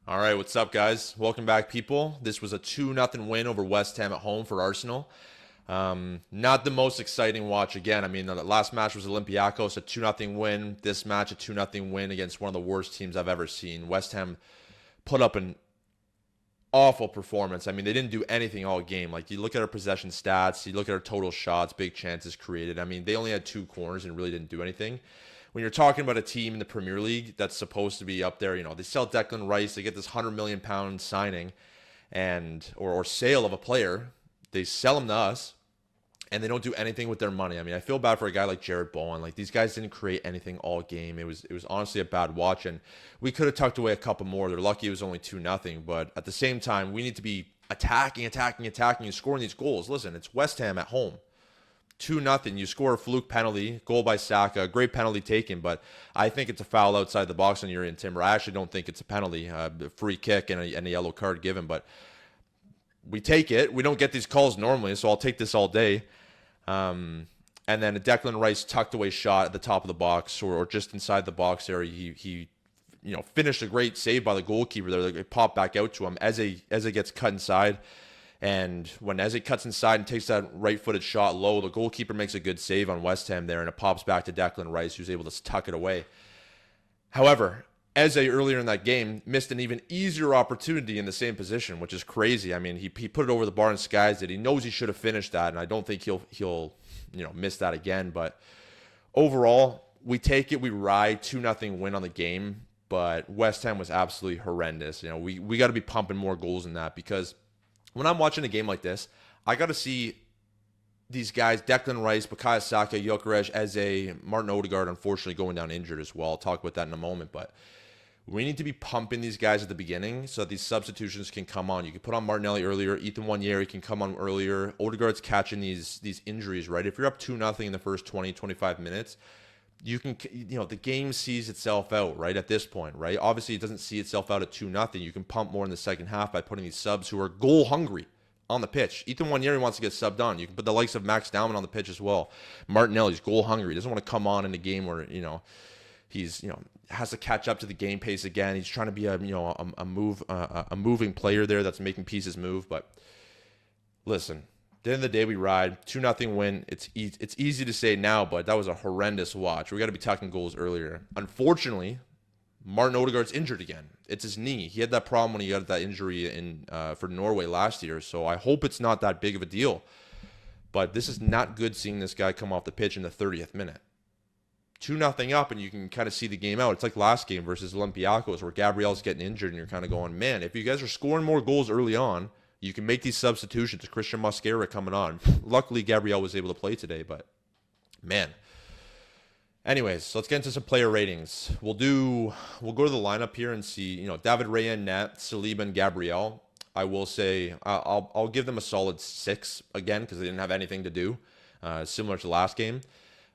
All right, what's up, guys? Welcome back, people. This was a 2-0 win over West Ham at home for Arsenal. Not the most exciting watch again. I mean, the last match was Olympiacos, a 2-0 win. This match, a 2-0 win against one of the worst teams I've ever seen. West Ham put up an awful performance. I mean, they didn't do anything all game. Like, you look at our possession stats, you look at our total shots, big chances created. I mean, they only had two corners and really didn't do anything. When you're talking about a team in the Premier League that's supposed to be up there, they sell Declan Rice, they get this £100 million signing or sale of a player. They sell him to us, and they don't do anything with their money. I mean, I feel bad for a guy like Jared Bowen. Like, these guys didn't create anything all game. It was honestly a bad watch, and we could have tucked away a couple more. They're lucky it was only 2-0, but at the same time, we need to be attacking, and scoring these goals. Listen, it's West Ham at home. 2-0. You score a fluke penalty, goal by Saka, great penalty taken, but I think it's a foul outside the box on Urian Timber. I actually don't think it's a penalty, free kick and a yellow card given, but we take it. We don't get these calls normally, so I'll take this all day. And then a Declan Rice tucked away shot at the top of the box or just inside the box area. He finished a great save by the goalkeeper there. It popped back out to him as it gets cut inside. And when Eze cuts inside and takes that right-footed shot low, the goalkeeper makes a good save on West Ham there, and it pops back to Declan Rice, who's able to tuck it away. However, Eze earlier in that game missed an even easier opportunity in the same position, which is crazy. I mean, he put it over the bar and skies it. He knows he should have finished that, and I don't think he'll miss that again. But overall, we take it, we ride 2-0 win on the game, but West Ham was absolutely horrendous. We got to be pumping more goals than that, because when I'm watching a game like this, I got to see these guys, Declan Rice, Bukayo Saka, Gyökeres, Eze, Martin Odegaard, unfortunately going down injured as well. I'll talk about that in a moment, but we need to be pumping these guys at the beginning so that these substitutions can come on. You can put on Martinelli earlier. Ethan Nwaneri can come on earlier. Odegaard's catching these injuries, right? If you're up 2-0 in the first 20, 25 minutes, you can, the game sees itself out, right, at this point, right? Obviously, it doesn't see itself out at 2-0. You can pump more in the second half by putting these subs who are goal hungry on the pitch. Ethan Nwaneri wants to get subbed on. You can put the likes of Max Dowman on the pitch as well. Martinelli's goal hungry. He doesn't want to come on in a game where, he's, has to catch up to the game pace again. He's trying to be a moving player there that's making pieces move. But listen, at the end of the day, we ride 2-0 win. It's easy to say now, but that was a horrendous watch. We got to be tucking goals earlier. Unfortunately, Martin Odegaard's injured again. It's his knee. He had that problem when he got that injury for Norway last year. So I hope it's not that big of a deal. But this is not good seeing this guy come off the pitch in the 30th minute. 2-0 up, and you can kind of see the game out. It's like last game versus Olympiacos, where Gabriel's getting injured, and you're kind of going, man, if you guys are scoring more goals early on, you can make these substitutions. Christian Mosquera coming on. Luckily, Gabriel was able to play today, but man. Anyways, so let's get into some player ratings. We'll go to the lineup here and see, David Raya, Nat, Saliba, and Gabriel. I will say I'll give them a solid 6 again because they didn't have anything to do, similar to last game.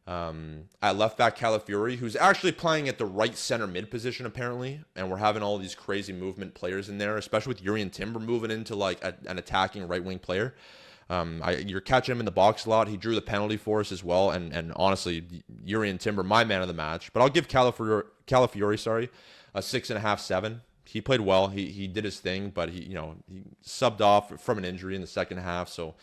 At left back, Calafiori, who's actually playing at the right center mid position apparently, and we're having all these crazy movement players in there, especially with Urian Timber moving into like an attacking right wing player. You're catching him in the box a lot. He drew the penalty for us as well, and honestly, Urian Timber, my man of the match. But I'll give Calafiori, a 6.5, 7. He played well. He did his thing, but he subbed off from an injury in the second half, so.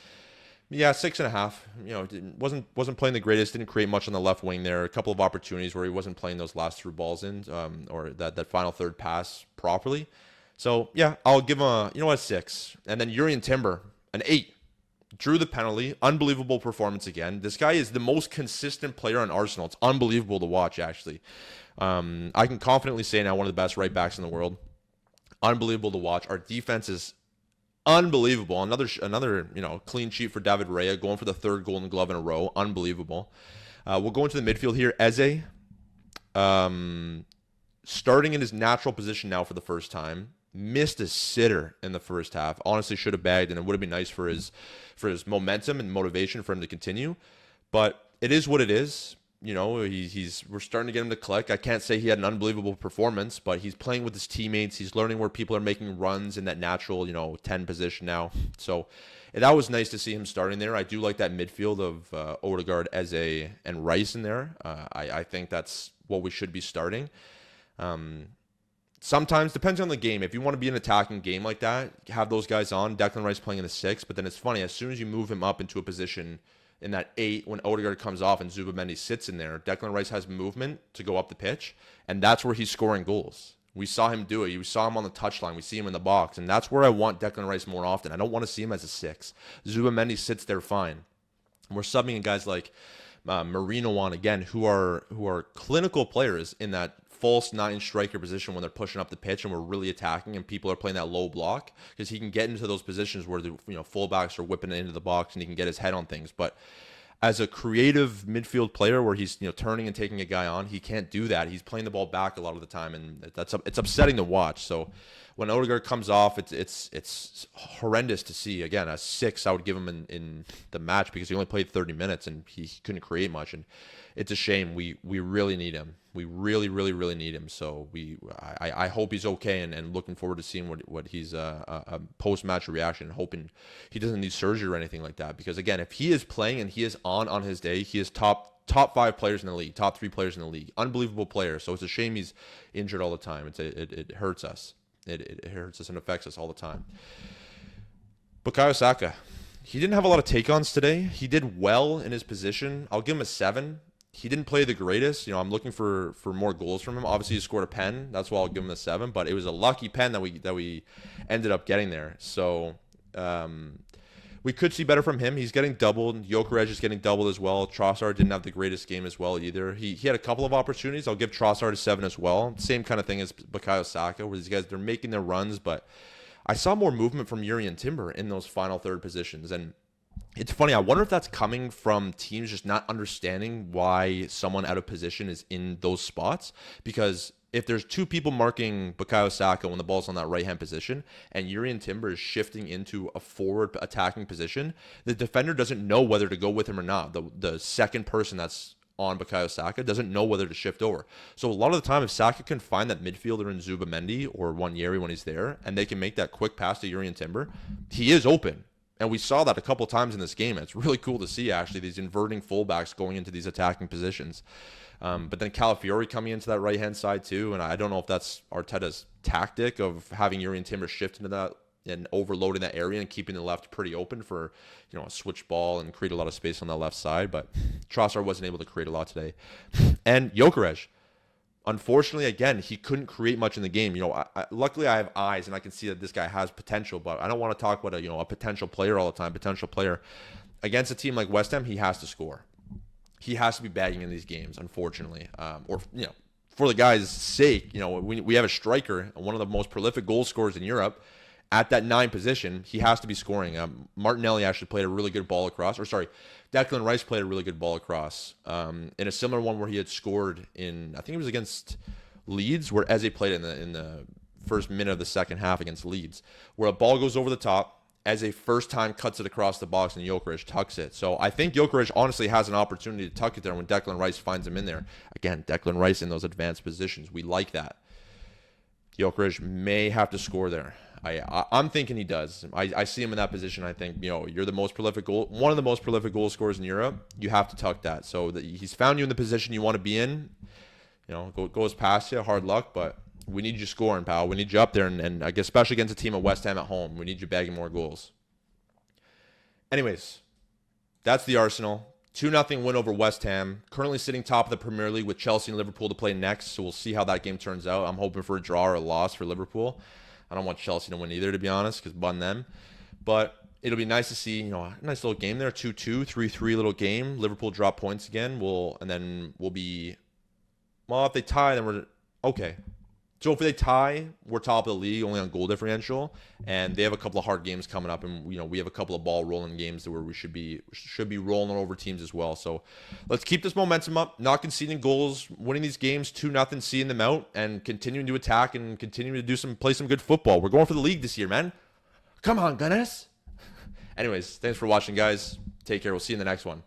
Yeah, 6.5. Wasn't playing the greatest. Didn't create much on the left wing there. A couple of opportunities where he wasn't playing those last through balls in, or that final third pass properly. So yeah, I'll give him a 6. And then Urian Timber, an 8. Drew the penalty. Unbelievable performance again. This guy is the most consistent player on Arsenal. It's unbelievable to watch, actually. I can confidently say now one of the best right backs in the world. Unbelievable to watch. Our defense is unbelievable. Another clean sheet for David Raya, going for the 3rd Golden Glove in a row. Unbelievable. We'll go into the midfield here. Eze, starting in his natural position now for the first time. Missed a sitter in the first half. Honestly, should have bagged, and it would have been nice for his momentum and motivation for him to continue. But it is what it is. We're starting to get him to click. I can't say he had an unbelievable performance, but he's playing with his teammates. He's learning where people are making runs in that natural, 10 position now. So that was nice to see him starting there. I do like that midfield of Odegaard, Eze, and Rice in there. I think that's what we should be starting. sometimes, depends on the game. If you want to be an attacking game like that, have those guys on. Declan Rice playing in the 6, but then it's funny, as soon as you move him up into a position in that 8, when Odegaard comes off and Zubamendi sits in there, Declan Rice has movement to go up the pitch, and that's where he's scoring goals. We saw him do it. We saw him on the touchline. We see him in the box, and that's where I want Declan Rice more often. I don't want to see him as a 6. Zubamendi sits there fine. We're subbing in guys like Marino on again, who are clinical players in that false 9 striker position when they're pushing up the pitch and we're really attacking and people are playing that low block, because he can get into those positions where the fullbacks are whipping it into the box and he can get his head on things. But as a creative midfield player where he's turning and taking a guy on, he can't do that. He's playing the ball back a lot of the time, and it's upsetting to watch. So when Odegaard comes off, it's horrendous to see. Again, a 6 I would give him in the match because he only played 30 minutes and he couldn't create much, and it's a shame. We really need him. We really, really, really need him. So I hope he's okay, and looking forward to seeing what he's a post-match reaction, hoping he doesn't need surgery or anything like that. Because again, if he is playing and he is on his day, he is top 5 players in the league, top 3 players in the league, unbelievable player. So it's a shame he's injured all the time. It hurts us. It hurts us and affects us all the time. Bukayo Saka, he didn't have a lot of take-ons today. He did well in his position. I'll give him a 7. He didn't play the greatest. I'm looking for more goals from him. Obviously, he scored a pen. That's why I'll give him a 7. But it was a lucky pen that we ended up getting there. So we could see better from him. He's getting doubled. Gyökeres is getting doubled as well. Trossard didn't have the greatest game as well either. He had a couple of opportunities. I'll give Trossard a 7 as well. Same kind of thing as Bukayo Saka, where these guys, they're making their runs. But I saw more movement from Jurrien Timber in those final third positions. And it's funny, I wonder if that's coming from teams just not understanding why someone out of position is in those spots. Because if there's 2 people marking Bukayo Saka when the ball's on that right-hand position and Jurrien Timber is shifting into a forward attacking position, the defender doesn't know whether to go with him or not. The second person that's on Bukayo Saka doesn't know whether to shift over. So a lot of the time, if Saka can find that midfielder in Zubamendi or Wanyeri when he's there, and they can make that quick pass to Jurrien Timber, he is open. And we saw that a couple times in this game. It's really cool to see, actually, these inverting fullbacks going into these attacking positions. But then Calafiori coming into that right-hand side too, and I don't know if that's Arteta's tactic of having Jurrien Timber shift into that and overloading that area and keeping the left pretty open for a switch ball and create a lot of space on that left side. But Trossard wasn't able to create a lot today. And Gyökeres, unfortunately, again, he couldn't create much in the game. Luckily I have eyes and I can see that this guy has potential, but I don't want to talk about a potential player all the time. Potential player against a team like West Ham, he has to score. He has to be bagging in these games, unfortunately. For the guy's sake, we have a striker, one of the most prolific goal scorers in Europe, at that 9 position. He has to be scoring. Martinelli actually played a really good ball across, Declan Rice played a really good ball across in a similar one where he had scored in, I think it was against Leeds, where Eze played in the first minute of the second half against Leeds, where a ball goes over the top, Eze first time cuts it across the box and Gyökeres tucks it. So I think Gyökeres honestly has an opportunity to tuck it there when Declan Rice finds him in there. Again, Declan Rice in those advanced positions. We like that. Gyökeres may have to score there. I'm thinking he does. I see him in that position. I think, you're one of the most prolific goal scorers in Europe. You have to tuck that. So he's found you in the position you want to be in. Goes past you. Hard luck, but we need you scoring, pal. We need you up there, and I guess especially against a team at West Ham at home, we need you bagging more goals. Anyways, that's the Arsenal. 2-0 win over West Ham. Currently sitting top of the Premier League with Chelsea and Liverpool to play next, so we'll see how that game turns out. I'm hoping for a draw or a loss for Liverpool. I don't want Chelsea to win either, to be honest, because bun them. But it'll be nice to see, a nice little game there, 2-2, 3-3 little game. Liverpool drop points again. We'll be, if they tie, then we're okay. So if they tie, we're top of the league, only on goal differential, and they have a couple of hard games coming up, and we have a couple of ball rolling games where we should be rolling over teams as well. So let's keep this momentum up, not conceding goals, winning these games 2-0, seeing them out, and continuing to attack and continuing to play some good football. We're going for the league this year, man. Come on, Gunners. Anyways, thanks for watching, guys. Take care. We'll see you in the next one.